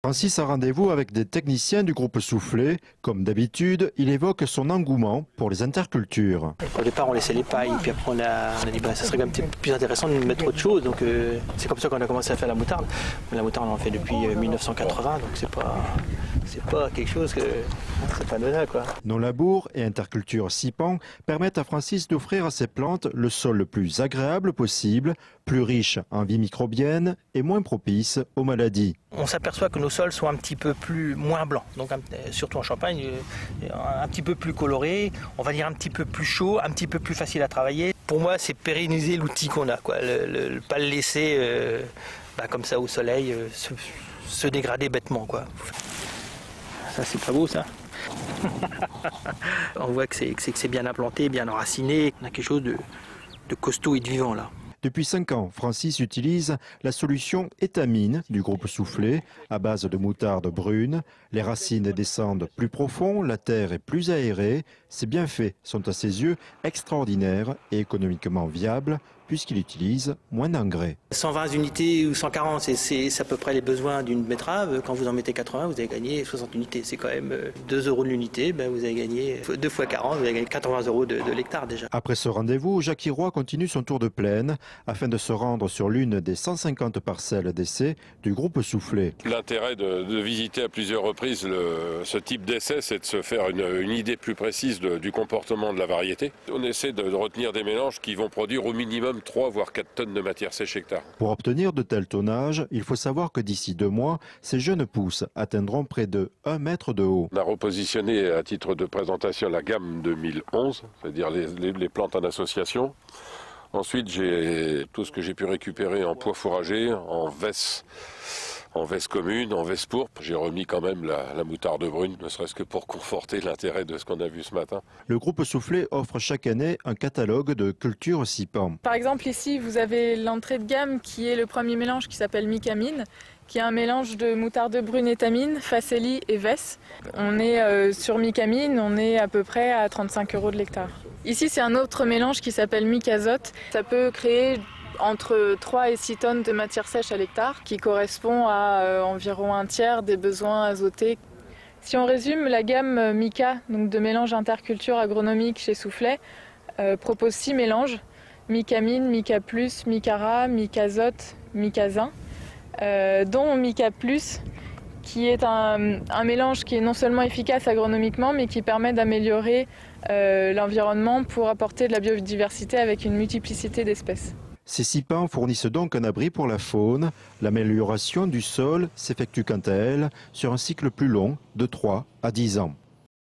Francis a rendez-vous avec des techniciens du groupe Soufflet. Comme d'habitude, il évoque son engouement pour les intercultures. Au départ, on laissait les pailles, puis après on a dit ça serait quand même plus intéressant de mettre autre chose. Donc c'est comme ça qu'on a commencé à faire la moutarde. La moutarde, on en fait depuis 1980, donc c'est pas quelque chose que c'est pas anodin, quoi. Nos labours et intercultures Sipan permettent à Francis d'offrir à ses plantes le sol le plus agréable possible, plus riche en vie microbienne et moins propice aux maladies. On s'aperçoit que nos sols sont un petit peu moins blancs, donc surtout en Champagne, un petit peu plus colorés, on va dire un petit peu plus chaud, un petit peu plus facile à travailler. Pour moi, c'est pérenniser l'outil qu'on a, quoi. Pas le laisser comme ça au soleil se dégrader bêtement, quoi. Ça, c'est pas beau, ça. On voit que c'est bien implanté, bien enraciné. On a quelque chose de costaud et de vivant, là. Depuis 5 ans, Francis utilise la solution Étamine du groupe Soufflet à base de moutarde brune. Les racines descendent plus profond, la terre est plus aérée. Ces bienfaits sont à ses yeux extraordinaires et économiquement viables puisqu'il utilise moins d'engrais. 120 unités ou 140, c'est à peu près les besoins d'une betterave. Quand vous en mettez 80, vous avez gagné 60 unités. C'est quand même 2 € de l'unité. Vous avez gagné 2 fois 40, vous avez gagné 80 € de l'hectare déjà. Après ce rendez-vous, Jacques Roy continue son tour de plaine afin de se rendre sur l'une des 150 parcelles d'essai du groupe Soufflet. L'intérêt de visiter à plusieurs reprises ce type d'essai, c'est de se faire une idée plus précise du comportement de la variété. On essaie de retenir des mélanges qui vont produire au minimum 3 voire 4 tonnes de matière sèche hectare. Pour obtenir de tels tonnages, il faut savoir que d'ici 2 mois, ces jeunes pousses atteindront près de 1 mètre de haut. On a repositionné à titre de présentation la gamme 2011, c'est-à-dire les plantes en association. Ensuite, j'ai tout ce que j'ai pu récupérer en pois fourragers, en vesse commune, en vesse pourpre. J'ai remis quand même la moutarde brune, ne serait-ce que pour conforter l'intérêt de ce qu'on a vu ce matin. Le groupe Soufflet offre chaque année un catalogue de cultures Sipan. Par exemple, ici, vous avez l'entrée de gamme qui est le premier mélange qui s'appelle Micamine, qui est un mélange de moutarde brune étamine, facélie et vesse. On est sur Micamine, on est à peu près à 35 € de l'hectare. Ici, c'est un autre mélange qui s'appelle Micazote. Ça peut créer entre 3 et 6 tonnes de matière sèche à l'hectare, qui correspond à environ un tiers des besoins azotés. Si on résume, la gamme Mica, donc de mélange interculture agronomique chez Soufflet, propose 6 mélanges: Micamine, Mica Plus, Micara, Micazote, Micazin, dont Mica Plus, qui est un mélange qui est non seulement efficace agronomiquement, mais qui permet d'améliorer l'environnement pour apporter de la biodiversité avec une multiplicité d'espèces. Ces Sipans fournissent donc un abri pour la faune. L'amélioration du sol s'effectue quant à elle sur un cycle plus long de 3 à 10 ans.